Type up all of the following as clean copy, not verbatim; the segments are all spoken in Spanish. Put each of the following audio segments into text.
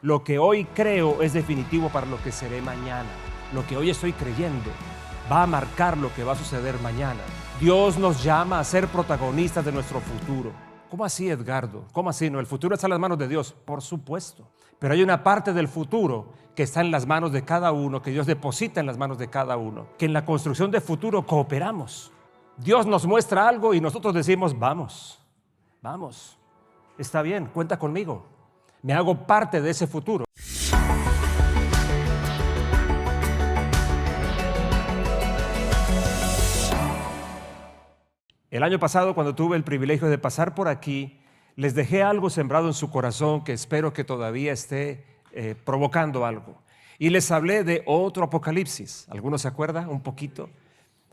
Lo que hoy creo es definitivo para lo que seré mañana. Lo que hoy estoy creyendo va a marcar lo que va a suceder mañana. Dios nos llama a ser protagonistas de nuestro futuro. ¿Cómo así, Edgardo? ¿Cómo así? ¿No? ¿El futuro está en las manos de Dios? Por supuesto. Pero hay una parte del futuro que está en las manos de cada uno, que Dios deposita en las manos de cada uno, que en la construcción de futuro cooperamos. Dios nos muestra algo y nosotros decimos, vamos, está bien, cuenta conmigo. Me hago parte de ese futuro. El año pasado, cuando tuve el privilegio de pasar por aquí, les dejé algo sembrado en su corazón que espero que todavía esté provocando algo. Y les hablé de otro apocalipsis. ¿Alguno se acuerda un poquito?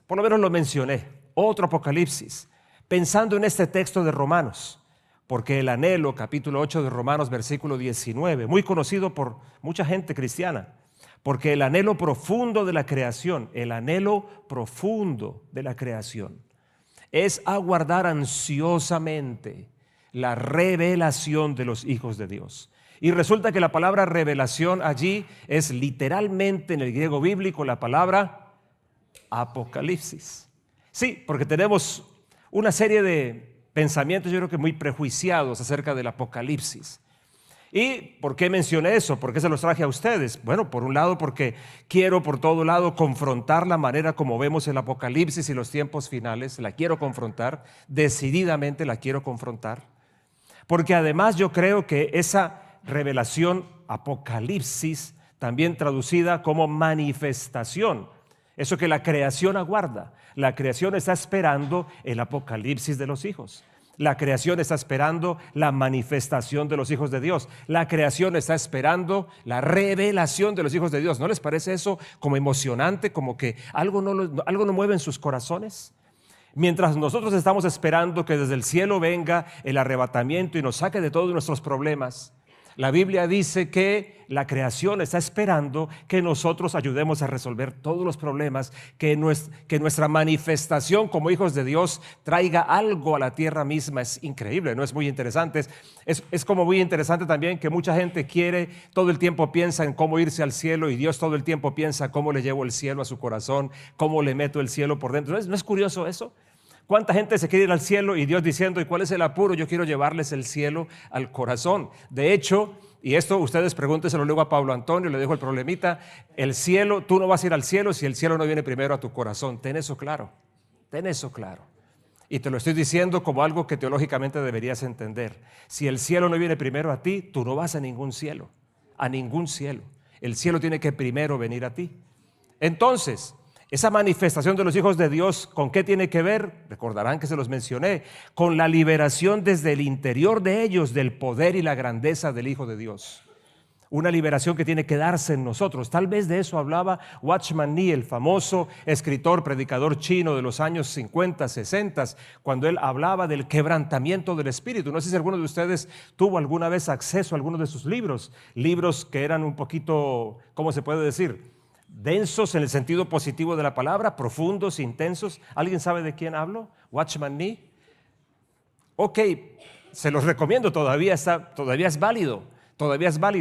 Por lo menos lo mencioné. Otro apocalipsis. Pensando en este texto de Romanos. Porque el anhelo, capítulo 8 de Romanos, versículo 19, muy conocido por mucha gente cristiana. Porque el anhelo profundo de la creación, el anhelo profundo de la creación, es aguardar ansiosamente la revelación de los hijos de Dios. Y resulta que la palabra revelación allí es literalmente en el griego bíblico la palabra apocalipsis. Sí, porque tenemos una serie de pensamientos, yo creo que muy prejuiciados acerca del apocalipsis. ¿Y por qué mencioné eso? ¿Por qué se los traje a ustedes? Bueno, por un lado porque quiero por todo lado confrontar la manera como vemos el apocalipsis y los tiempos finales. La quiero confrontar, decididamente la quiero confrontar. Porque además yo creo que esa revelación, apocalipsis, también traducida como manifestación, eso que la creación aguarda. La creación está esperando el apocalipsis de los hijos. La creación está esperando la manifestación de los hijos de Dios. La creación está esperando la revelación de los hijos de Dios. ¿No les parece eso como emocionante, como que algo no mueve en sus corazones? Mientras nosotros estamos esperando que desde el cielo venga el arrebatamiento y nos saque de todos nuestros problemas, la Biblia dice que la creación está esperando que nosotros ayudemos a resolver todos los problemas, que nuestra manifestación como hijos de Dios traiga algo a la tierra misma. Es increíble, ¿no? Es muy interesante. Es como muy interesante también que mucha gente todo el tiempo piensa en cómo irse al cielo, y Dios todo el tiempo piensa cómo le llevo el cielo a su corazón, cómo le meto el cielo por dentro. ¿No es curioso eso? ¿Cuánta gente se quiere ir al cielo y Dios diciendo, ¿y cuál es el apuro? Yo quiero llevarles el cielo al corazón. De hecho, y esto ustedes pregúntenselo luego a Pablo Antonio, le dejo el problemita, el cielo, tú no vas a ir al cielo si el cielo no viene primero a tu corazón. Ten eso claro, ten eso claro. Y te lo estoy diciendo como algo que teológicamente deberías entender. Si el cielo no viene primero a ti, tú no vas a ningún cielo, a ningún cielo. El cielo tiene que primero venir a ti. Entonces, esa manifestación de los hijos de Dios, ¿con qué tiene que ver? Recordarán que se los mencioné, con la liberación desde el interior de ellos del poder y la grandeza del Hijo de Dios. Una liberación que tiene que darse en nosotros. Tal vez de eso hablaba Watchman Nee, el famoso escritor, predicador chino de los años 50, 60, cuando él hablaba del quebrantamiento del espíritu. No sé si alguno de ustedes tuvo alguna vez acceso a alguno de sus libros que eran un poquito, ¿cómo se puede decir?, densos en el sentido positivo de la palabra, profundos, intensos. ¿Alguien sabe de quién hablo? Watchman Nee. Ok, se los recomiendo, todavía es válido.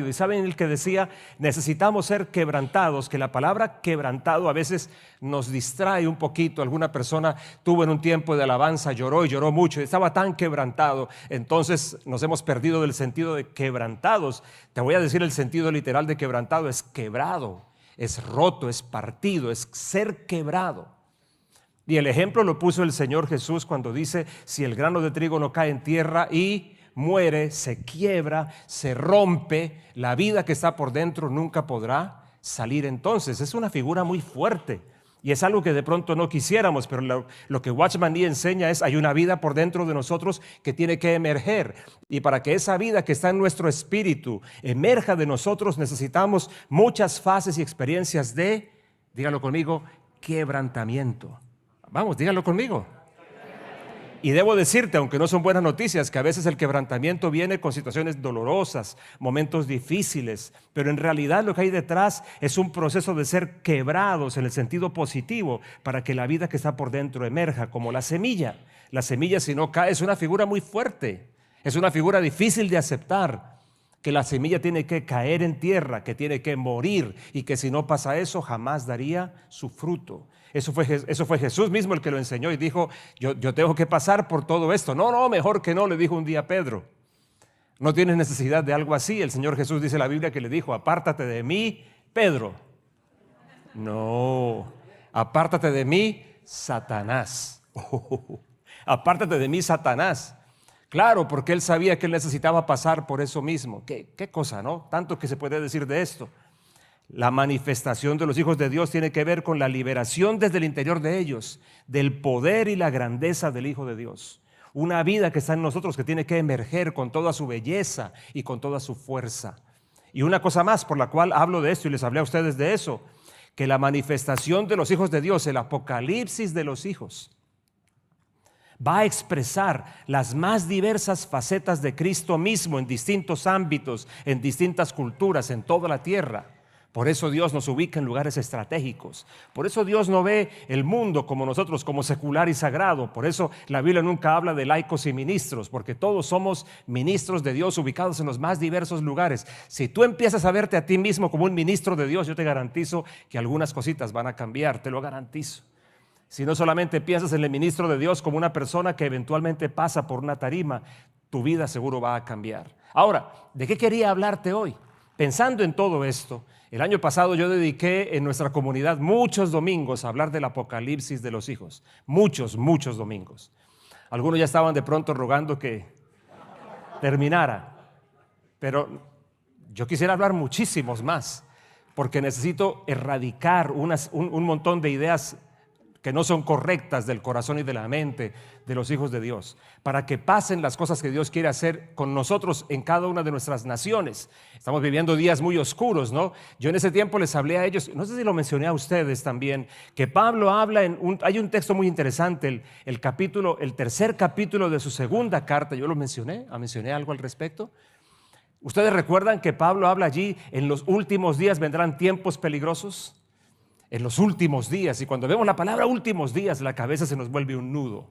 Y saben el que decía, necesitamos ser quebrantados, que la palabra quebrantado a veces nos distrae un poquito. Alguna persona tuvo en un tiempo de alabanza, lloró y lloró mucho, estaba tan quebrantado, entonces nos hemos perdido del sentido de quebrantados. Te voy a decir el sentido literal de quebrantado, es quebrado. Es roto, es partido, es ser quebrado. Y el ejemplo lo puso el Señor Jesús cuando dice, si el grano de trigo no cae en tierra y muere, se quiebra, se rompe, la vida que está por dentro nunca podrá salir entonces. Es una figura muy fuerte y es algo que de pronto no quisiéramos, pero lo que Watchman Nee enseña es, hay una vida por dentro de nosotros que tiene que emerger. Y para que esa vida que está en nuestro espíritu emerja de nosotros, necesitamos muchas fases y experiencias de, dígalo conmigo, quebrantamiento. Vamos, dígalo conmigo. Y debo decirte, aunque no son buenas noticias, que a veces el quebrantamiento viene con situaciones dolorosas, momentos difíciles, pero en realidad lo que hay detrás es un proceso de ser quebrados en el sentido positivo para que la vida que está por dentro emerja, como la semilla. La semilla, si no cae, es una figura muy fuerte, es una figura difícil de aceptar. que la semilla tiene que caer en tierra, que tiene que morir y que si no pasa eso jamás daría su fruto. Eso fue Jesús mismo el que lo enseñó y dijo, yo tengo que pasar por todo esto. No, mejor que no, le dijo un día Pedro. No tienes necesidad de algo así. El Señor Jesús dice en la Biblia que le dijo, apártate de mí, Pedro. No, apártate de mí, Satanás. Apártate de mí, Satanás. Claro, porque él sabía que él necesitaba pasar por eso mismo. ¿Qué cosa, no? Tanto que se puede decir de esto. La manifestación de los hijos de Dios tiene que ver con la liberación desde el interior de ellos, del poder y la grandeza del Hijo de Dios. Una vida que está en nosotros que tiene que emerger con toda su belleza y con toda su fuerza. Y una cosa más por la cual hablo de esto y les hablé a ustedes de eso, que la manifestación de los hijos de Dios, el apocalipsis de los hijos, va a expresar las más diversas facetas de Cristo mismo en distintos ámbitos, en distintas culturas, en toda la tierra. Por eso Dios nos ubica en lugares estratégicos. Por eso Dios no ve el mundo como nosotros, como secular y sagrado. Por eso la Biblia nunca habla de laicos y ministros, porque todos somos ministros de Dios ubicados en los más diversos lugares. Si tú empiezas a verte a ti mismo como un ministro de Dios, yo te garantizo que algunas cositas van a cambiar, te lo garantizo. Si no solamente piensas en el ministro de Dios como una persona que eventualmente pasa por una tarima, tu vida seguro va a cambiar. Ahora, ¿de qué quería hablarte hoy? Pensando en todo esto, el año pasado yo dediqué en nuestra comunidad muchos domingos a hablar del apocalipsis de los hijos. Muchos domingos. Algunos ya estaban de pronto rogando que terminara, pero yo quisiera hablar muchísimos más, porque necesito erradicar un montón de ideas que no son correctas del corazón y de la mente de los hijos de Dios, para que pasen las cosas que Dios quiere hacer con nosotros en cada una de nuestras naciones. Estamos viviendo días muy oscuros, ¿no? Yo en ese tiempo les hablé a ellos, no sé si lo mencioné a ustedes también, que Pablo habla hay un texto muy interesante, el tercer capítulo de su segunda carta, yo lo mencioné algo al respecto. ¿Ustedes recuerdan que Pablo habla allí, en los últimos días vendrán tiempos peligrosos? En los últimos días, y cuando vemos la palabra últimos días, la cabeza se nos vuelve un nudo.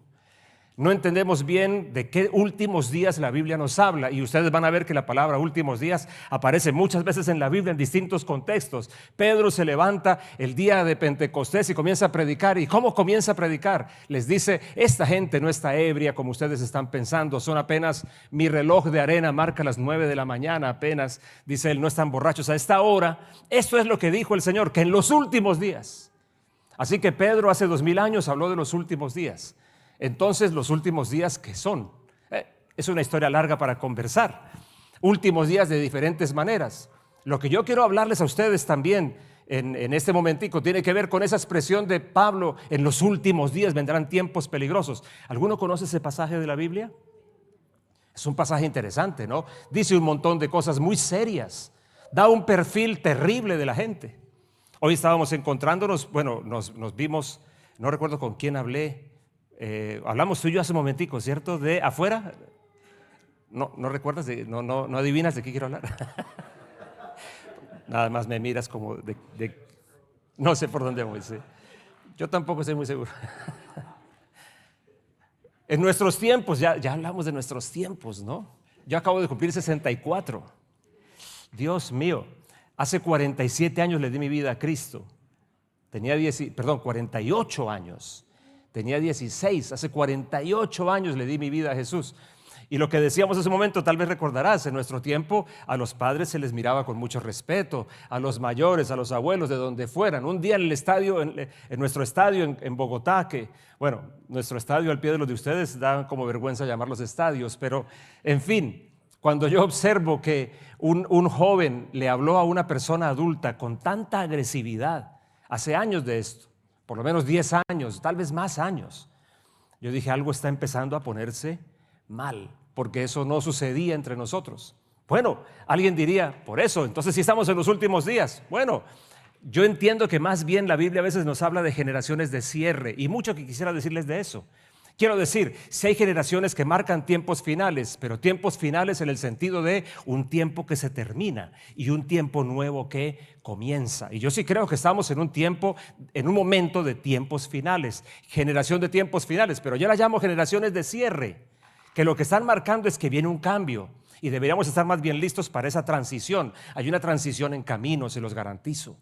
No entendemos bien de qué últimos días la Biblia nos habla, y ustedes van a ver que la palabra últimos días aparece muchas veces en la Biblia en distintos contextos. Pedro se levanta el día de Pentecostés y comienza a predicar. ¿Y cómo comienza a predicar? Les dice, esta gente no está ebria como ustedes están pensando, son apenas, mi reloj de arena marca las 9 de la mañana apenas, dice él, no están borrachos a esta hora. Esto es lo que dijo el Señor, que en los últimos días. Así que Pedro hace 2000 años habló de los últimos días. Entonces, los últimos días, ¿qué son? Es una historia larga para conversar. Últimos días de diferentes maneras. Lo que yo quiero hablarles a ustedes también en este momentico tiene que ver con esa expresión de Pablo, en los últimos días vendrán tiempos peligrosos. ¿Alguno conoce ese pasaje de la Biblia? Es un pasaje interesante, ¿no? Dice un montón de cosas muy serias. Da un perfil terrible de la gente. Hoy estábamos encontrándonos, bueno, nos vimos, no recuerdo con quién hablé. Hablamos tú y yo hace un momentico, ¿cierto? De afuera. No recuerdas, no adivinas de qué quiero hablar. Nada más me miras como no sé por dónde voy. ¿Sí? Yo tampoco estoy muy seguro. En nuestros tiempos, ya hablamos de nuestros tiempos, ¿no? Yo acabo de cumplir 64. Dios mío, hace 47 años le di mi vida a Cristo. Tenía 48 años. Tenía 16, hace 48 años le di mi vida a Jesús. Y lo que decíamos en ese momento, tal vez recordarás, en nuestro tiempo a los padres se les miraba con mucho respeto, a los mayores, a los abuelos, de donde fueran. Un día en el estadio, en nuestro estadio en Bogotá, que bueno, nuestro estadio al pie de los de ustedes, da como vergüenza llamarlos estadios, pero en fin, cuando yo observo que un joven le habló a una persona adulta con tanta agresividad, hace años de esto, por lo menos 10 años, tal vez más años, yo dije, algo está empezando a ponerse mal, porque eso no sucedía entre nosotros. Bueno, alguien diría, por eso, entonces si estamos en los últimos días. Bueno, yo entiendo que más bien la Biblia a veces nos habla de generaciones de cierre, y mucho que quisiera decirles de eso. Quiero decir, si hay generaciones que marcan tiempos finales, pero tiempos finales en el sentido de un tiempo que se termina y un tiempo nuevo que comienza. Y yo sí creo que estamos en un momento de tiempos finales, generación de tiempos finales, pero yo la llamo generaciones de cierre, que lo que están marcando es que viene un cambio. Y deberíamos estar más bien listos para esa transición. Hay una transición en camino, se los garantizo.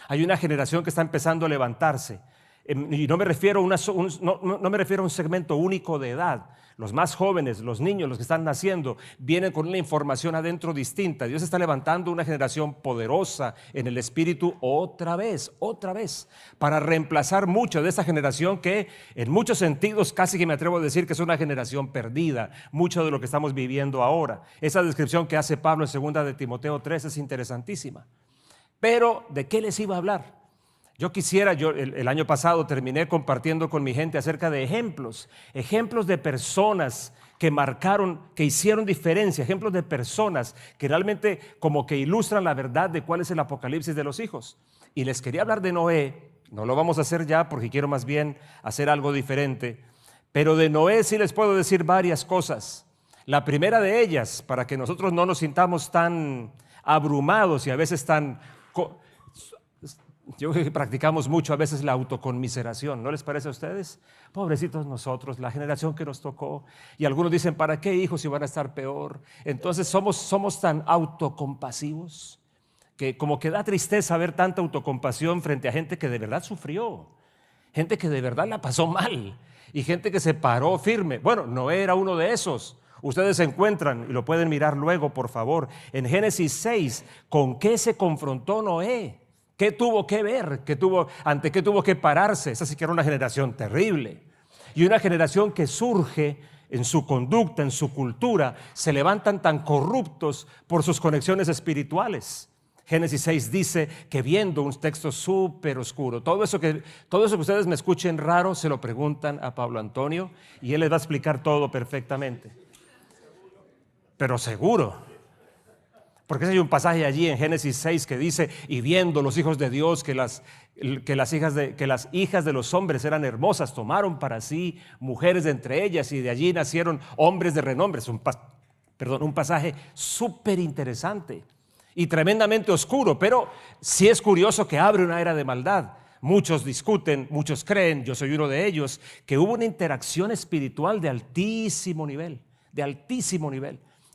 Hay una generación que está empezando a levantarse. Y no me refiero no me refiero a un segmento único de edad. Los más jóvenes, los niños, los que están naciendo, vienen con una información adentro distinta. Dios está levantando una generación poderosa en el espíritu otra vez, para reemplazar mucho de esa generación que en muchos sentidos casi que me atrevo a decir que es una generación perdida, mucho de lo que estamos viviendo ahora. Esa descripción que hace Pablo en 2 de Timoteo 3 es interesantísima. Pero, ¿de qué les iba a hablar? Yo el año pasado terminé compartiendo con mi gente acerca de ejemplos de personas que marcaron, que hicieron diferencia, ejemplos de personas que realmente como que ilustran la verdad de cuál es el apocalipsis de los hijos. Y les quería hablar de Noé, no lo vamos a hacer ya porque quiero más bien hacer algo diferente, pero de Noé sí les puedo decir varias cosas. La primera de ellas, para que nosotros no nos sintamos tan abrumados y a veces yo creo que practicamos mucho a veces la autoconmiseración, ¿no les parece a ustedes? Pobrecitos nosotros, la generación que nos tocó. Y algunos dicen, ¿para qué hijos si van a estar peor? Entonces somos tan autocompasivos que como que da tristeza ver tanta autocompasión frente a gente que de verdad sufrió, gente que de verdad la pasó mal y gente que se paró firme. Bueno, Noé era uno de esos. Ustedes se encuentran, y lo pueden mirar luego, por favor, en Génesis 6, ¿con qué se confrontó Noé? ¿Qué tuvo que ver? ¿Ante qué tuvo que pararse? Esa sí que era una generación terrible. Y una generación que surge en su conducta, en su cultura, se levantan tan corruptos por sus conexiones espirituales. Génesis 6 dice que viendo un texto súper oscuro, todo eso que ustedes me escuchen raro, se lo preguntan a Pablo Antonio y él les va a explicar todo perfectamente. Pero seguro. Porque hay un pasaje allí en Génesis 6 que dice, y viendo los hijos de Dios que las hijas de los hombres eran hermosas, tomaron para sí mujeres de entre ellas y de allí nacieron hombres de renombre. Es un pasaje súper interesante y tremendamente oscuro, pero sí es curioso que abre una era de maldad. Muchos discuten, muchos creen, yo soy uno de ellos, que hubo una interacción espiritual de altísimo nivel,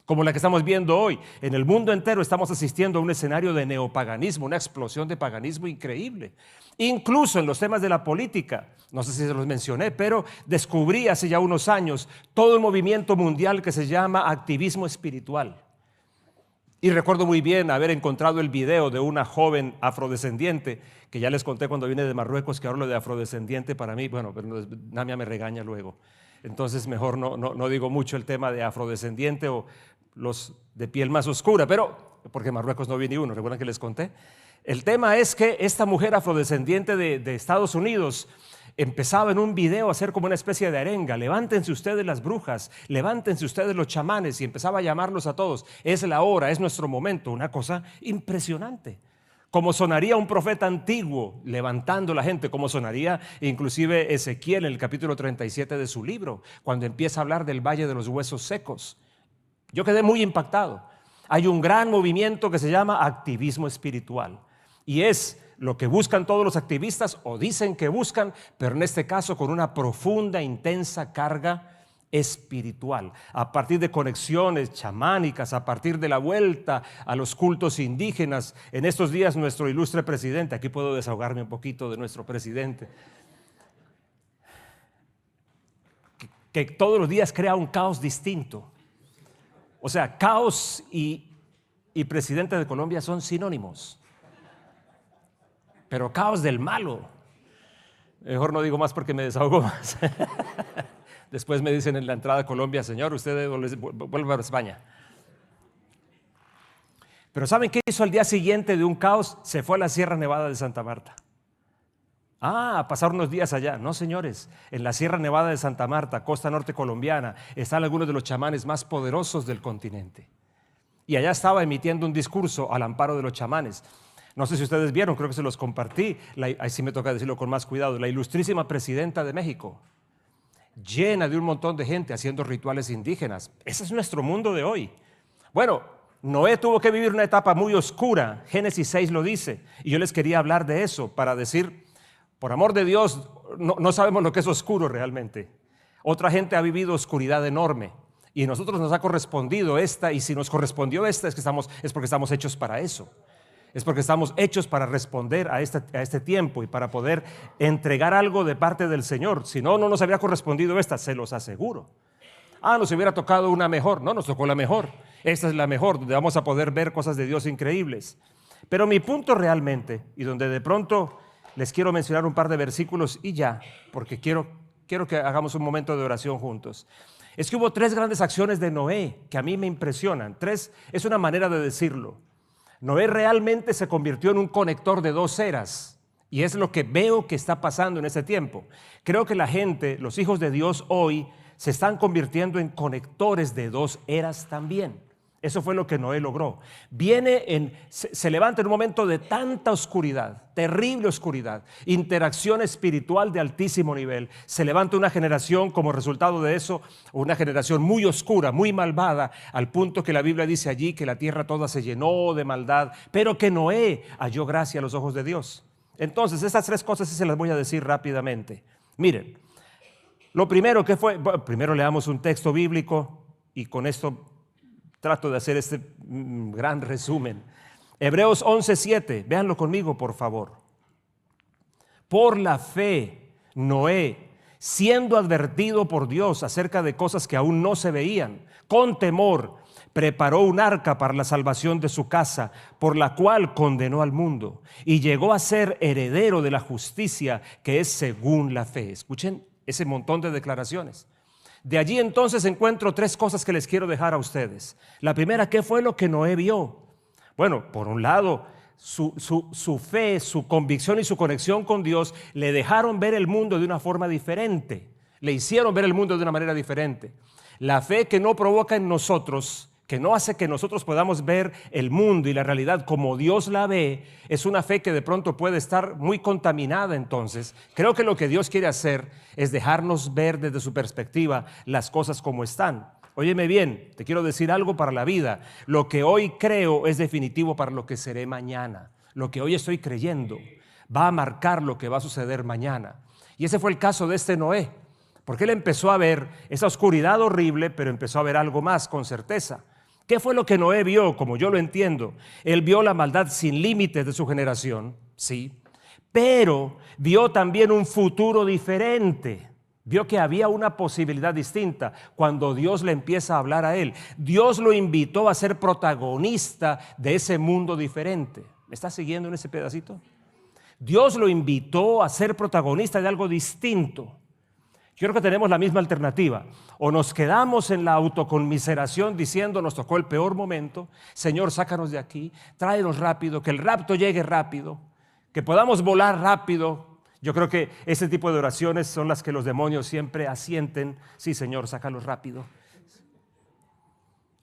como la que estamos viendo hoy. En el mundo entero estamos asistiendo a un escenario de neopaganismo, una explosión de paganismo increíble. Incluso en los temas de la política, no sé si se los mencioné, pero descubrí hace ya unos años todo el movimiento mundial que se llama activismo espiritual. Y recuerdo muy bien haber encontrado el video de una joven afrodescendiente, que ya les conté cuando vine de Marruecos, que hablo de afrodescendiente para mí, bueno, pero Namia me regaña luego. Entonces mejor no digo mucho el tema de afrodescendiente o los de piel más oscura, pero porque en Marruecos no vi ni uno, ¿recuerdan que les conté? El tema es que esta mujer afrodescendiente de Estados Unidos empezaba en un video a hacer como una especie de arenga: levántense ustedes las brujas, levántense ustedes los chamanes, y empezaba a llamarlos a todos. Es la hora, es nuestro momento. Una cosa impresionante. Como sonaría un profeta antiguo levantando la gente, como sonaría inclusive Ezequiel en el capítulo 37 de su libro, cuando empieza a hablar del valle de los huesos secos. Yo quedé muy impactado. Hay un gran movimiento que se llama activismo espiritual, y es lo que buscan todos los activistas, o dicen que buscan, pero en este caso con una profunda, intensa carga espiritual, a partir de conexiones chamánicas, a partir de la vuelta a los cultos indígenas. En estos días nuestro ilustre presidente, aquí puedo desahogarme un poquito de nuestro presidente, que todos los días crea un caos distinto. O sea, caos y presidente de Colombia son sinónimos, pero caos del malo. Mejor no digo más porque me desahogo más. Después me dicen en la entrada a Colombia: señor, usted vuelve a España. Pero ¿saben qué hizo al día siguiente de un caos? Se fue a la Sierra Nevada de Santa Marta. A pasar unos días allá. No, señores, en la Sierra Nevada de Santa Marta, costa norte colombiana, están algunos de los chamanes más poderosos del continente. Y allá estaba emitiendo un discurso al amparo de los chamanes. No sé si ustedes vieron, creo que se los compartí, ahí sí me toca decirlo con más cuidado, la ilustrísima presidenta de México, llena de un montón de gente haciendo rituales indígenas. Ese es nuestro mundo de hoy. Bueno, Noé tuvo que vivir una etapa muy oscura, Génesis 6 lo dice, y yo les quería hablar de eso para decir, por amor de Dios, no sabemos lo que es oscuro realmente. Otra gente ha vivido oscuridad enorme. Y a nosotros nos ha correspondido esta, y si nos correspondió esta es porque estamos hechos para eso. Es porque estamos hechos para responder a este tiempo y para poder entregar algo de parte del Señor. Si no, no nos habría correspondido esta, se los aseguro. Nos hubiera tocado una mejor. No, nos tocó la mejor. Esta es la mejor, donde vamos a poder ver cosas de Dios increíbles. Pero mi punto realmente, y donde de pronto les quiero mencionar un par de versículos y ya, porque quiero que hagamos un momento de oración juntos. Es que hubo 3 grandes acciones de Noé que a mí me impresionan. 3 es una manera de decirlo. Noé realmente se convirtió en un conector de 2 eras. Y es lo que veo que está pasando en este tiempo. Creo que la gente, los hijos de Dios hoy, se están convirtiendo en conectores de 2 eras también. Eso fue lo que Noé logró. Se levanta en un momento de tanta oscuridad, terrible oscuridad, interacción espiritual de altísimo nivel. Se levanta una generación como resultado de eso, una generación muy oscura, muy malvada, al punto que la Biblia dice allí que la tierra toda se llenó de maldad, pero que Noé halló gracia a los ojos de Dios. Entonces, estas 3 cosas sí se las voy a decir rápidamente. Miren, lo primero que fue, primero leamos un texto bíblico y con esto trato de hacer este gran resumen. Hebreos 11:7, véanlo conmigo por favor. Por la fe, Noé, siendo advertido por Dios acerca de cosas que aún no se veían, con temor, preparó un arca para la salvación de su casa, por la cual condenó al mundo, y llegó a ser heredero de la justicia que es según la fe. Escuchen ese montón de declaraciones. De allí entonces encuentro 3 cosas que les quiero dejar a ustedes. La primera, ¿qué fue lo que Noé vio? Bueno, por un lado, su fe, su convicción y su conexión con Dios le dejaron ver el mundo de una forma diferente. Le hicieron ver el mundo de una manera diferente. La fe que no provoca en nosotros, que no hace que nosotros podamos ver el mundo y la realidad como Dios la ve, es una fe que de pronto puede estar muy contaminada. Entonces, creo que lo que Dios quiere hacer es dejarnos ver desde su perspectiva las cosas como están. Óyeme bien, te quiero decir algo para la vida. Lo que hoy creo es definitivo para lo que seré mañana. Lo que hoy estoy creyendo va a marcar lo que va a suceder mañana. Y ese fue el caso de este Noé, porque él empezó a ver esa oscuridad horrible, pero empezó a ver algo más con certeza. ¿Qué fue lo que Noé vio? Como yo lo entiendo, él vio la maldad sin límites de su generación, sí, pero vio también un futuro diferente. Vio que había una posibilidad distinta cuando Dios le empieza a hablar a él. Dios lo invitó a ser protagonista de ese mundo diferente. ¿Me está siguiendo en ese pedacito? Dios lo invitó a ser protagonista de algo distinto. Yo creo que tenemos la misma alternativa. O nos quedamos en la autoconmiseración diciendo nos tocó el peor momento. Señor, sácanos de aquí, tráenos rápido, que el rapto llegue rápido, que podamos volar rápido. Yo creo que ese tipo de oraciones son las que los demonios siempre asienten. Sí, Señor, sácalos rápido.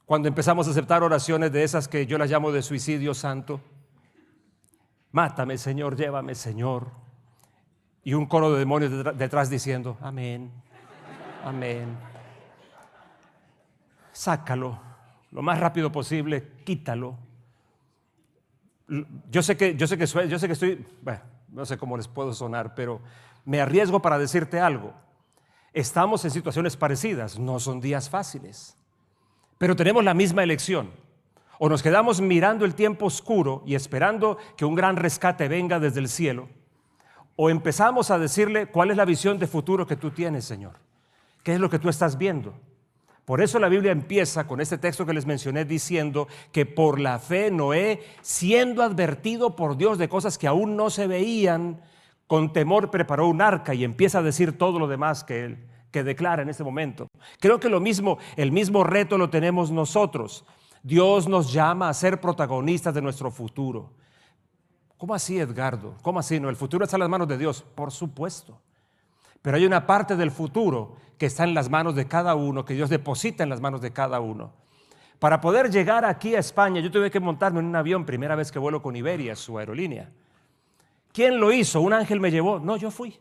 Cuando empezamos a aceptar oraciones de esas que yo las llamo de suicidio santo. Mátame, Señor, llévame, Señor. Y un coro de demonios detrás diciendo, amén, amén. Sácalo lo más rápido posible, quítalo. Yo sé que estoy, bueno, no sé cómo les puedo sonar, pero me arriesgo para decirte algo. Estamos en situaciones parecidas, no son días fáciles, pero tenemos la misma elección. O nos quedamos mirando el tiempo oscuro y esperando que un gran rescate venga desde el cielo, o empezamos a decirle cuál es la visión de futuro que tú tienes, Señor. ¿Qué es lo que tú estás viendo? Por eso la Biblia empieza con este texto que les mencioné diciendo que por la fe Noé, siendo advertido por Dios de cosas que aún no se veían, con temor preparó un arca, y empieza a decir todo lo demás que declara en este momento. Creo que el mismo reto lo tenemos nosotros. Dios nos llama a ser protagonistas de nuestro futuro. ¿Cómo así, Edgardo? ¿Cómo así? ¿No? ¿El futuro está en las manos de Dios? Por supuesto. Pero hay una parte del futuro que está en las manos de cada uno, que Dios deposita en las manos de cada uno. Para poder llegar aquí a España, yo tuve que montarme en un avión, primera vez que vuelo con Iberia, su aerolínea. ¿Quién lo hizo? ¿Un ángel me llevó? No, yo fui.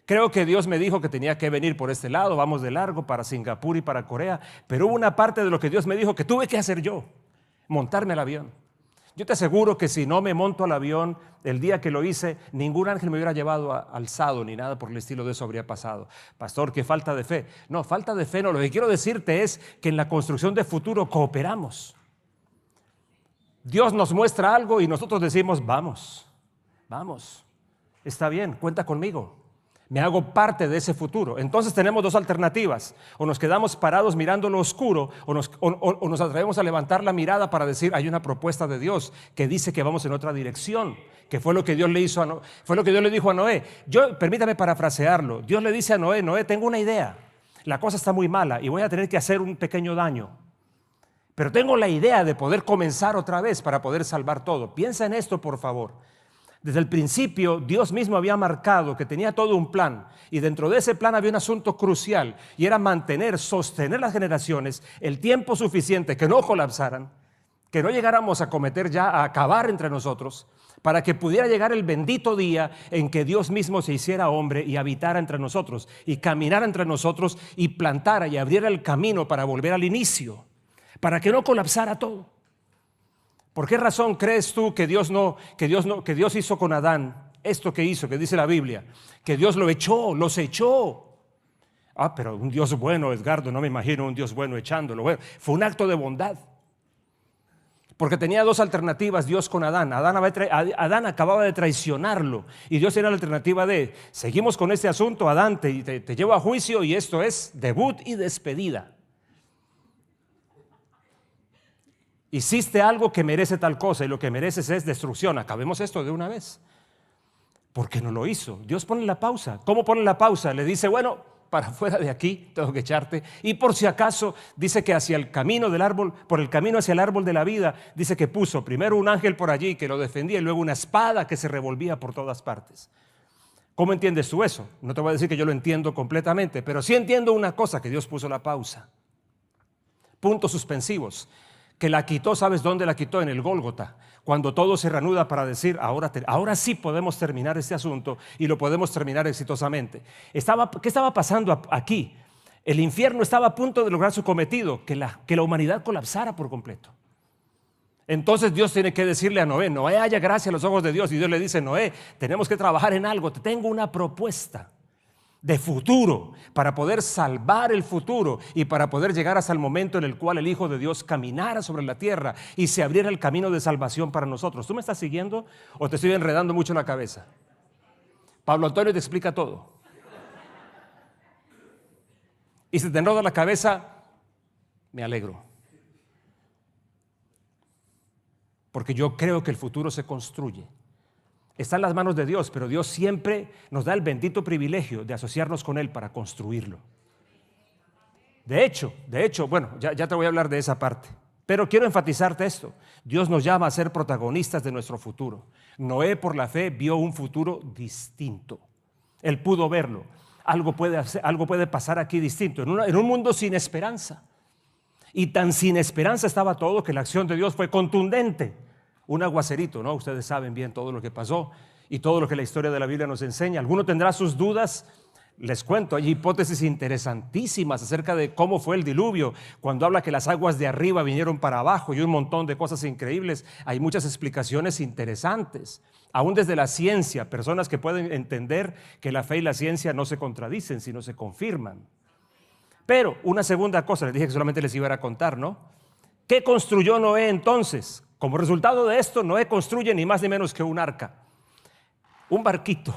Creo que Dios me dijo que tenía que venir por este lado, vamos de largo para Singapur y para Corea, pero hubo una parte de lo que Dios me dijo que tuve que hacer yo, montarme al avión. Yo te aseguro que si no me monto al avión el día que lo hice, ningún ángel me hubiera llevado alzado ni nada por el estilo de eso habría pasado. Pastor, qué falta de fe. No, falta de fe no. Lo que quiero decirte es que en la construcción de futuro cooperamos. Dios nos muestra algo y nosotros decimos, vamos, está bien, cuenta conmigo. Me hago parte de ese futuro. Entonces tenemos dos alternativas. O nos quedamos parados mirando lo oscuro o nos atrevemos a levantar la mirada para decir, hay una propuesta de Dios que dice que vamos en otra dirección, que fue lo que Dios le hizo fue lo que Dios le dijo a Noé. Permítame parafrasearlo. Dios le dice a Noé, Noé, tengo una idea. La cosa está muy mala y voy a tener que hacer un pequeño daño. Pero tengo la idea de poder comenzar otra vez para poder salvar todo. Piensa en esto, por favor. Desde el principio, Dios mismo había marcado que tenía todo un plan, y dentro de ese plan había un asunto crucial, y era sostener las generaciones el tiempo suficiente que no colapsaran, que no llegáramos a a acabar entre nosotros, para que pudiera llegar el bendito día en que Dios mismo se hiciera hombre y habitara entre nosotros, y caminara entre nosotros, y plantara y abriera el camino para volver al inicio, para que no colapsara todo. ¿Por qué razón crees tú que Dios hizo con Adán esto que hizo, que dice la Biblia? Que Dios los echó. Pero un Dios bueno, Edgardo, no me imagino un Dios bueno echándolo. Bueno, fue un acto de bondad. Porque tenía dos alternativas Dios con Adán. Adán acababa de traicionarlo y Dios tenía la alternativa de, seguimos con este asunto, Adán, te llevo a juicio y esto es debut y despedida. Hiciste algo que merece tal cosa y lo que mereces es destrucción. Acabemos esto de una vez. ¿Por qué no lo hizo? Dios pone la pausa. ¿Cómo pone la pausa? Le dice, bueno, para fuera de aquí tengo que echarte. Y por si acaso, dice que hacia el camino del árbol, por el camino hacia el árbol de la vida, dice que puso primero un ángel por allí que lo defendía y luego una espada que se revolvía por todas partes. ¿Cómo entiendes tú eso? No te voy a decir que yo lo entiendo completamente, pero sí entiendo una cosa, que Dios puso la pausa. Puntos suspensivos. Que la quitó, ¿sabes dónde la quitó? En el Gólgota, cuando todo se reanuda para decir, ahora sí podemos terminar este asunto y lo podemos terminar exitosamente. ¿Qué estaba pasando aquí? El infierno estaba a punto de lograr su cometido, que la humanidad colapsara por completo. Entonces Dios tiene que decirle a Noé, Noé, haya gracia a los ojos de Dios, y Dios le dice, Noé, tenemos que trabajar en algo, te tengo una propuesta de futuro, para poder salvar el futuro y para poder llegar hasta el momento en el cual el Hijo de Dios caminara sobre la tierra y se abriera el camino de salvación para nosotros. ¿Tú me estás siguiendo o te estoy enredando mucho la cabeza? Pablo Antonio te explica todo. Y si te enroda la cabeza, me alegro. Porque yo creo que el futuro se construye. Está en las manos de Dios, pero Dios siempre nos da el bendito privilegio de asociarnos con Él para construirlo. De hecho, bueno, ya te voy a hablar de esa parte, pero quiero enfatizarte esto. Dios nos llama a ser protagonistas de nuestro futuro. Noé, por la fe, vio un futuro distinto. Él pudo verlo. Algo puede pasar aquí distinto, en un mundo sin esperanza. Y tan sin esperanza estaba todo que la acción de Dios fue contundente. Un aguacerito, ¿no? Ustedes saben bien todo lo que pasó y todo lo que la historia de la Biblia nos enseña. Alguno tendrá sus dudas. Les cuento, hay hipótesis interesantísimas acerca de cómo fue el diluvio. Cuando habla que las aguas de arriba vinieron para abajo y un montón de cosas increíbles, hay muchas explicaciones interesantes. Aún desde la ciencia, personas que pueden entender que la fe y la ciencia no se contradicen, sino se confirman. Pero una segunda cosa, les dije que solamente les iba a contar, ¿no? ¿Qué construyó Noé entonces? Como resultado de esto, Noé construye ni más ni menos que un arca, un barquito.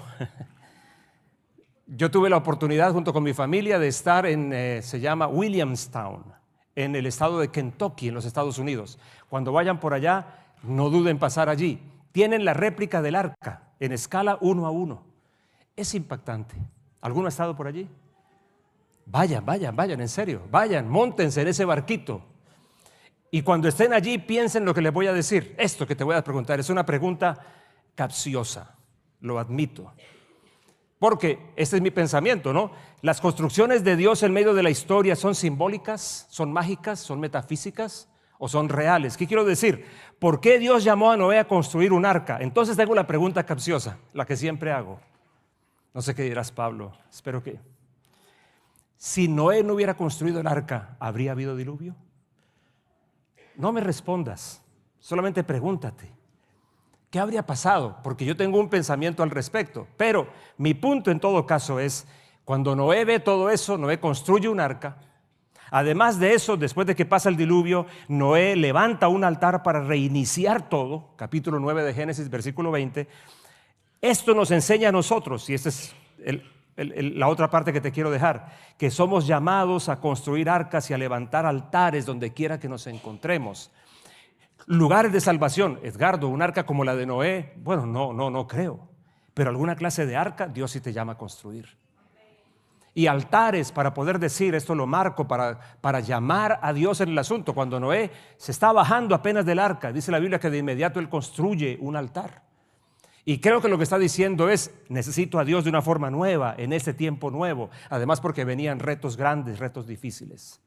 Yo tuve la oportunidad junto con mi familia de estar se llama Williamstown, en el estado de Kentucky, en los Estados Unidos. Cuando vayan por allá, no duden pasar allí. Tienen la réplica del arca en escala 1:1. Es impactante. ¿Alguno ha estado por allí? Vayan, en serio. Vayan, móntense en ese barquito. Y cuando estén allí, piensen lo que les voy a decir. Esto que te voy a preguntar es una pregunta capciosa, lo admito. Porque este es mi pensamiento, ¿no? Las construcciones de Dios en medio de la historia son simbólicas, son mágicas, son metafísicas o son reales. ¿Qué quiero decir? ¿Por qué Dios llamó a Noé a construir un arca? Entonces tengo la pregunta capciosa, la que siempre hago. No sé qué dirás, Pablo, espero que. Si Noé no hubiera construido el arca, ¿habría habido diluvio? No me respondas, Solamente pregúntate, ¿qué habría pasado? Porque yo tengo un pensamiento al respecto. Pero mi punto en todo caso es, cuando Noé ve todo eso, Noé construye un arca. Además de eso, después de que pasa el diluvio, Noé levanta un altar para reiniciar todo. Capítulo 9 de Génesis, versículo 20. Esto nos enseña a nosotros, y esta es la otra parte que te quiero dejar, que somos llamados a construir arcas y a levantar altares donde quiera que nos encontremos. Lugares de salvación. Edgardo, un arca como la de Noé, bueno, no creo. Pero alguna clase de arca, Dios sí te llama a construir. Y altares para poder decir, esto lo marco, para llamar a Dios en el asunto. Cuando Noé se está bajando apenas del arca, dice la Biblia que de inmediato él construye un altar. Y creo que lo que está diciendo es, necesito a Dios de una forma nueva, en este tiempo nuevo. Además porque venían retos grandes, retos difíciles.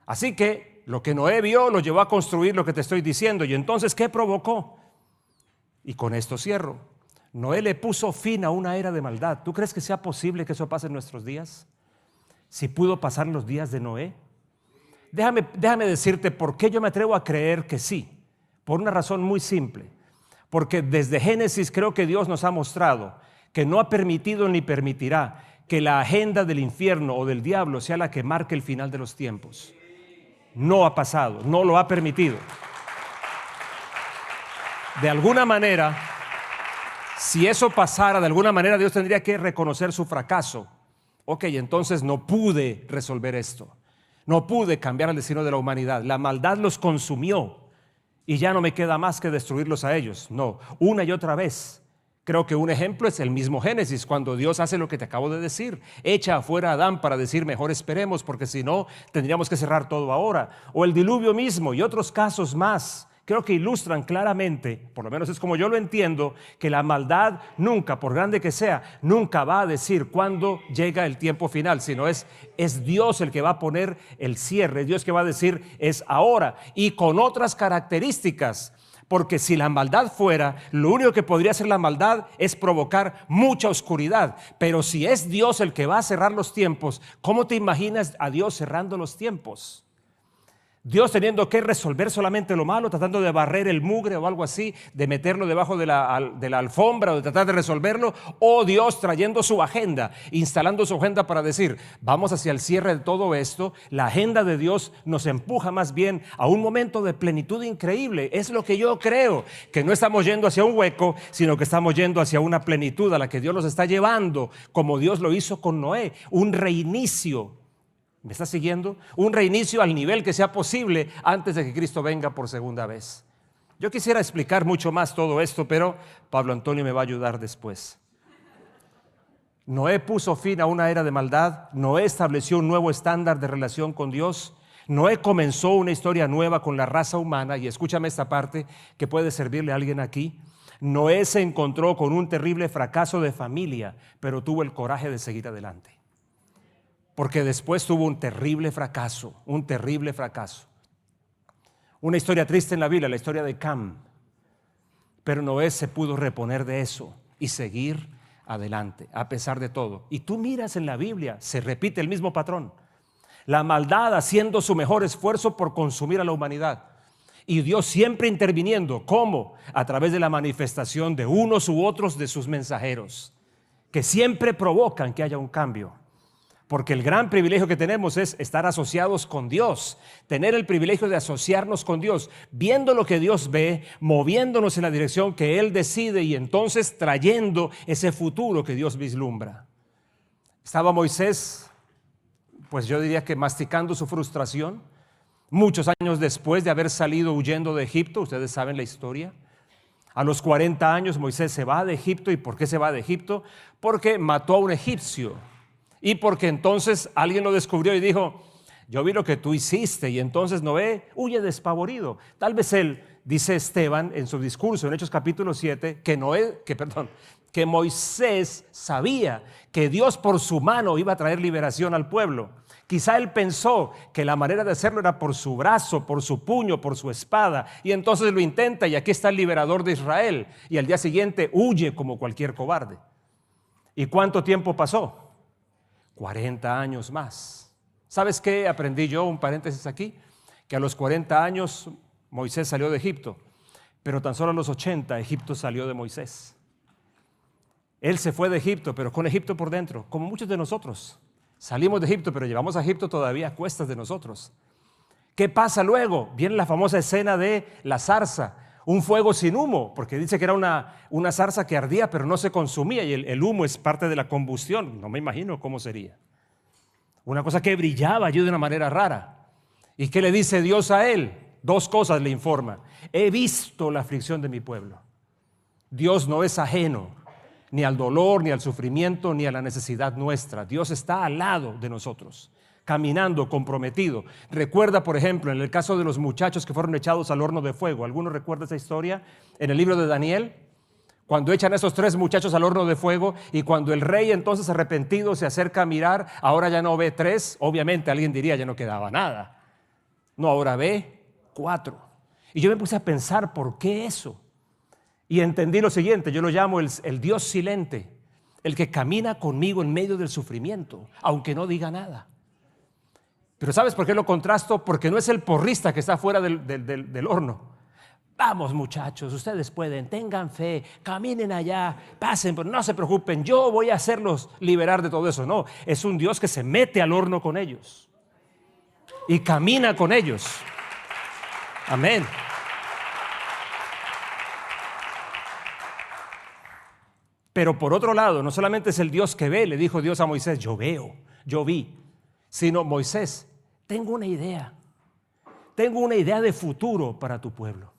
Así que lo que Noé vio lo llevó a construir lo que te estoy diciendo. Y entonces, ¿qué provocó? Y con esto cierro. Noé le puso fin a una era de maldad. ¿Tú crees que sea posible que eso pase en nuestros días? Si pudo pasar en los días de Noé. Déjame decirte por qué yo me atrevo a creer que sí. Por una razón muy simple. Porque desde Génesis creo que Dios nos ha mostrado que no ha permitido ni permitirá que la agenda del infierno o del diablo sea la que marque el final de los tiempos. No ha pasado, no lo ha permitido. De alguna manera, si eso pasara, de alguna manera Dios tendría que reconocer su fracaso. Ok, entonces no pude resolver esto. No pude cambiar el destino de la humanidad. La maldad los consumió y ya no me queda más que destruirlos a ellos. No, una y otra vez. Creo que un ejemplo es el mismo Génesis, cuando Dios hace lo que te acabo de decir. Echa afuera a Adán para decir mejor esperemos, porque si no tendríamos que cerrar todo ahora. O el diluvio mismo y otros casos más. Creo que ilustran claramente, por lo menos es como yo lo entiendo, que la maldad nunca, por grande que sea, nunca va a decir cuándo llega el tiempo final, sino es Dios el que va a poner el cierre, es Dios que va a decir es ahora y con otras características. Porque si la maldad fuera, lo único que podría hacer la maldad es provocar mucha oscuridad. Pero si es Dios el que va a cerrar los tiempos, ¿cómo te imaginas a Dios cerrando los tiempos? Dios teniendo que resolver solamente lo malo, tratando de barrer el mugre o algo así, de meterlo debajo de la alfombra o de tratar de resolverlo, o Dios trayendo su agenda, instalando su agenda para decir, vamos hacia el cierre de todo esto. La agenda de Dios nos empuja más bien a un momento de plenitud increíble. Es lo que yo creo, que no estamos yendo hacia un hueco, sino que estamos yendo hacia una plenitud a la que Dios nos está llevando, como Dios lo hizo con Noé, un reinicio. ¿Me está siguiendo? Un reinicio al nivel que sea posible antes de que Cristo venga por segunda vez. Yo quisiera explicar mucho más todo esto, pero Pablo Antonio me va a ayudar después. Noé puso fin a una era de maldad. Noé estableció un nuevo estándar de relación con Dios. Noé comenzó una historia nueva con la raza humana. Y escúchame esta parte que puede servirle a alguien aquí. Noé se encontró con un terrible fracaso de familia, pero tuvo el coraje de seguir adelante. Porque después tuvo un terrible fracaso, un terrible fracaso. Una historia triste en la Biblia, la historia de Cam. Pero Noé se pudo reponer de eso y seguir adelante, a pesar de todo. Y tú miras en la Biblia, se repite el mismo patrón. La maldad haciendo su mejor esfuerzo por consumir a la humanidad. Y Dios siempre interviniendo. ¿Cómo? A través de la manifestación de unos u otros de sus mensajeros, que siempre provocan que haya un cambio. Porque el gran privilegio que tenemos es estar asociados con Dios, tener el privilegio de asociarnos con Dios, viendo lo que Dios ve, moviéndonos en la dirección que Él decide y entonces trayendo ese futuro que Dios vislumbra. Estaba Moisés, pues yo diría que masticando su frustración, muchos años después de haber salido huyendo de Egipto. Ustedes saben la historia. A los 40 años Moisés se va de Egipto. ¿Y por qué se va de Egipto? Porque mató a un egipcio. Y porque entonces alguien lo descubrió y dijo, yo vi lo que tú hiciste. Y entonces Noé huye despavorido. Tal vez él, dice Esteban en su discurso en Hechos capítulo 7, que Moisés sabía que Dios por su mano iba a traer liberación al pueblo. Quizá él pensó que la manera de hacerlo era por su brazo, por su puño, por su espada. Y entonces lo intenta y aquí está el liberador de Israel. Y al día siguiente huye como cualquier cobarde. ¿Y cuánto tiempo pasó? 40 años más. ¿Sabes qué aprendí yo? Un paréntesis aquí. Que a los 40 años Moisés salió de Egipto, pero tan solo a los 80 Egipto salió de Moisés. Él se fue de Egipto, pero con Egipto por dentro, como muchos de nosotros. Salimos de Egipto, pero llevamos a Egipto todavía a cuestas de nosotros. ¿Qué pasa luego? Viene la famosa escena de la zarza, un fuego sin humo, porque dice que era una zarza que ardía, pero no se consumía, y el humo es parte de la combustión. No me imagino cómo sería. Una cosa que brillaba allí de una manera rara. ¿Y qué le dice Dios a él? Dos cosas le informa. He visto la aflicción de mi pueblo. Dios no es ajeno ni al dolor, ni al sufrimiento, ni a la necesidad nuestra. Dios está al lado de nosotros, caminando, comprometido. Recuerda, por ejemplo, en el caso de los muchachos que fueron echados al horno de fuego. ¿Alguno recuerda esa historia? En el libro de Daniel, cuando echan a esos 3 muchachos al horno de fuego, y cuando el rey entonces arrepentido se acerca a mirar, ahora ya no ve 3, obviamente alguien diría ya no quedaba nada. No, ahora ve 4. Y yo me puse a pensar, ¿por qué eso? Y entendí lo siguiente, yo lo llamo el Dios silente, el que camina conmigo en medio del sufrimiento, aunque no diga nada. Pero ¿sabes por qué lo contrasto? Porque no es el porrista que está fuera del horno. Vamos muchachos, ustedes pueden, tengan fe, caminen allá, pasen, pero no se preocupen, yo voy a hacerlos liberar de todo eso. No, es un Dios que se mete al horno con ellos y camina con ellos. Amén. Pero por otro lado, no solamente es el Dios que ve, le dijo Dios a Moisés, yo veo, yo vi, sino Moisés, tengo una idea de futuro para tu pueblo.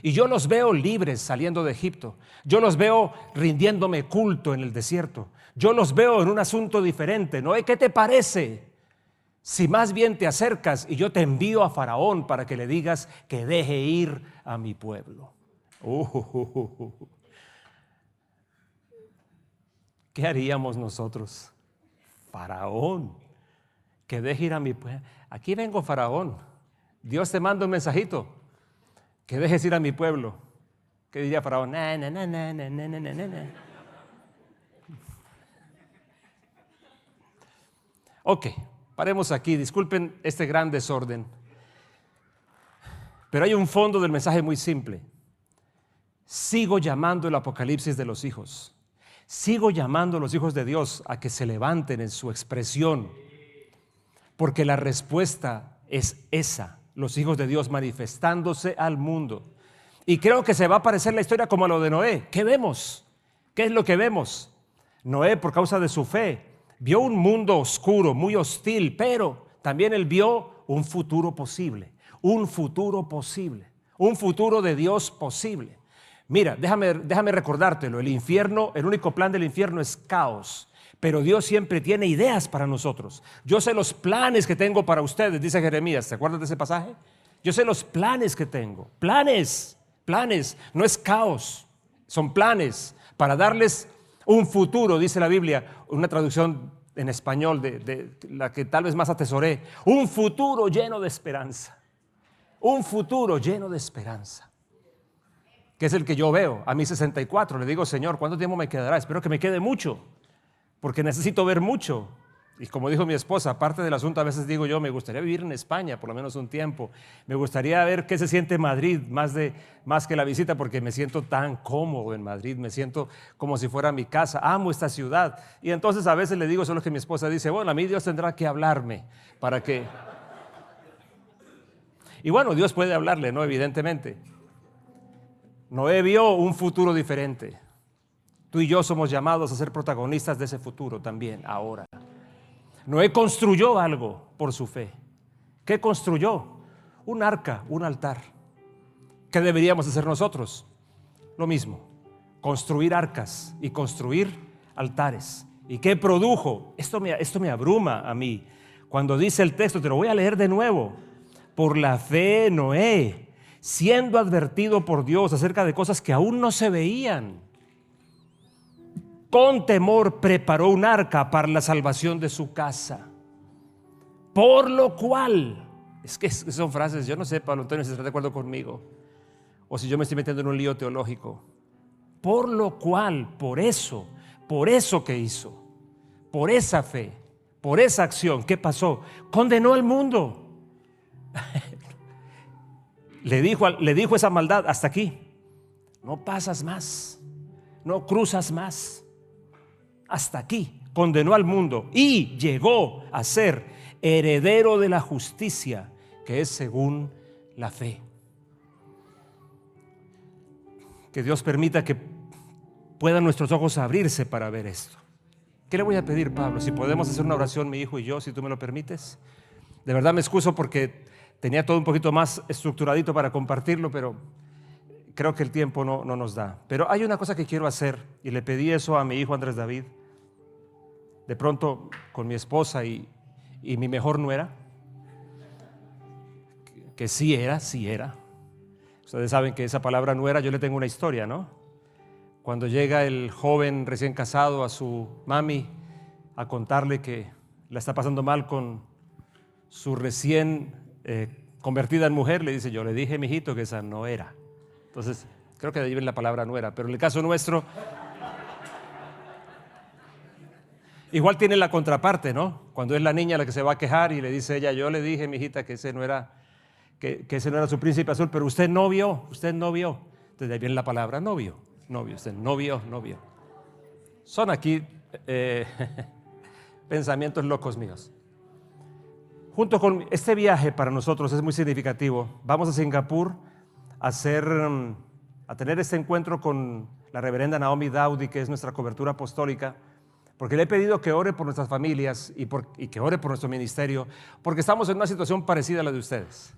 Y yo los veo libres saliendo de Egipto, yo los veo rindiéndome culto en el desierto, yo los veo en un asunto diferente. Noé, ¿qué te parece si más bien te acercas y yo te envío a Faraón para que le digas que deje ir a mi pueblo? ¿Qué haríamos nosotros? Faraón, que deje ir a mi pueblo. Aquí vengo, Faraón. Dios te manda un mensajito, que dejes ir a mi pueblo. ¿Qué diría Faraón? Ok, paremos aquí. Disculpen este gran desorden. Pero hay un fondo del mensaje muy simple. Sigo llamando el apocalipsis de los hijos. Sigo llamando a los hijos de Dios a que se levanten en su expresión, porque la respuesta es esa, los hijos de Dios manifestándose al mundo. Y creo que se va a parecer la historia como a lo de Noé. ¿Qué vemos? ¿Qué es lo que vemos? Noé, por causa de su fe, vio un mundo oscuro, muy hostil, pero también él vio un futuro posible, un futuro de Dios posible. Mira, déjame recordártelo, el infierno, el único plan del infierno es caos, pero Dios siempre tiene ideas para nosotros. Yo sé los planes que tengo para ustedes, dice Jeremías. ¿Te acuerdas de ese pasaje? Yo sé los planes que tengo, planes, no es caos, son planes para darles un futuro, dice la Biblia, una traducción en español de la que tal vez más atesoré, un futuro lleno de esperanza, un futuro lleno de esperanza. Que es el que yo veo a mis 64. Le digo, Señor, ¿cuánto tiempo me quedará? Espero que me quede mucho, porque necesito ver mucho. Y como dijo mi esposa, aparte del asunto, a veces digo yo, me gustaría vivir en España por lo menos un tiempo. Me gustaría ver qué se siente Madrid, más que la visita, porque me siento tan cómodo en Madrid, me siento como si fuera mi casa, amo esta ciudad. Y entonces a veces le digo, solo que mi esposa dice, bueno, a mí Dios tendrá que hablarme para que... Y bueno, Dios puede hablarle, ¿no? Evidentemente. Noé vio un futuro diferente. Tú y yo somos llamados a ser protagonistas de ese futuro también ahora. Noé construyó algo por su fe. ¿Qué construyó? Un arca, un altar. ¿Qué deberíamos hacer nosotros? Lo mismo, construir arcas y construir altares. ¿Y qué produjo? Esto me abruma a mí. Cuando dice el texto, te lo voy a leer de nuevo. Por la fe Noé, siendo advertido por Dios acerca de cosas que aún no se veían, con temor preparó un arca para la salvación de su casa. Por lo cual, es que son frases, yo no sé, Pablo Antonio, si está de acuerdo conmigo, o si yo me estoy metiendo en un lío teológico. Por lo cual, por eso que hizo, por esa fe, por esa acción, ¿qué pasó? Condenó al mundo. le dijo esa maldad: hasta aquí, no pasas más, no cruzas más, hasta aquí. Condenó al mundo y llegó a ser heredero de la justicia, que es según la fe. Que Dios permita que puedan nuestros ojos abrirse para ver esto. ¿Qué le voy a pedir, Pablo? Si podemos hacer una oración, mi hijo y yo, si tú me lo permites. De verdad me excuso porque tenía todo un poquito más estructuradito para compartirlo, pero creo que el tiempo no nos da. Pero hay una cosa que quiero hacer, y le pedí eso a mi hijo Andrés David. De pronto, con mi esposa y mi mejor nuera, que sí era. Ustedes saben que esa palabra nuera, yo le tengo una historia, ¿no? Cuando llega el joven recién casado a su mami a contarle que la está pasando mal con su recién convertida en mujer, le dice: yo le dije, mijito, que esa no era. Entonces, creo que de ahí viene la palabra nuera, pero en el caso nuestro, igual tiene la contraparte, ¿no? Cuando es la niña la que se va a quejar y le dice ella: yo le dije, mijita, que ese no era, que ese no era su príncipe azul, pero usted no vio. Entonces de ahí viene la palabra novio, usted no vio. Son aquí pensamientos locos míos. Junto con este viaje para nosotros es muy significativo. Vamos a Singapur a tener este encuentro con la reverenda Naomi Dowdy, que es nuestra cobertura apostólica, porque le he pedido que ore por nuestras familias y que ore por nuestro ministerio, porque estamos en una situación parecida a la de ustedes.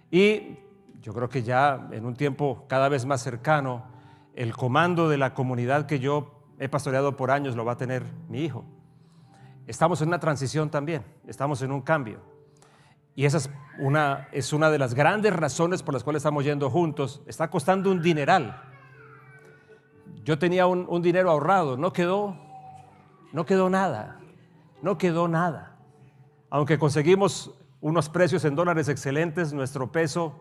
Y yo creo que ya en un tiempo cada vez más cercano, el comando de la comunidad que yo he pastoreado por años lo va a tener mi hijo. Estamos en una transición también, estamos en un cambio. Y esa es una de las grandes razones por las cuales estamos yendo juntos. Está costando un dineral. Yo tenía un dinero ahorrado, no quedó nada. Aunque conseguimos unos precios en dólares excelentes, nuestro peso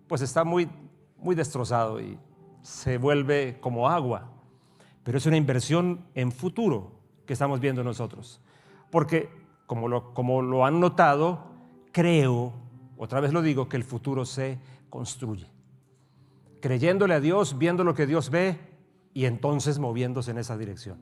pues está muy, muy destrozado y se vuelve como agua. Pero es una inversión en futuro que estamos viendo nosotros. Porque, como lo han notado, creo, otra vez lo digo, que el futuro se construye. Creyéndole a Dios, viendo lo que Dios ve y entonces moviéndose en esa dirección.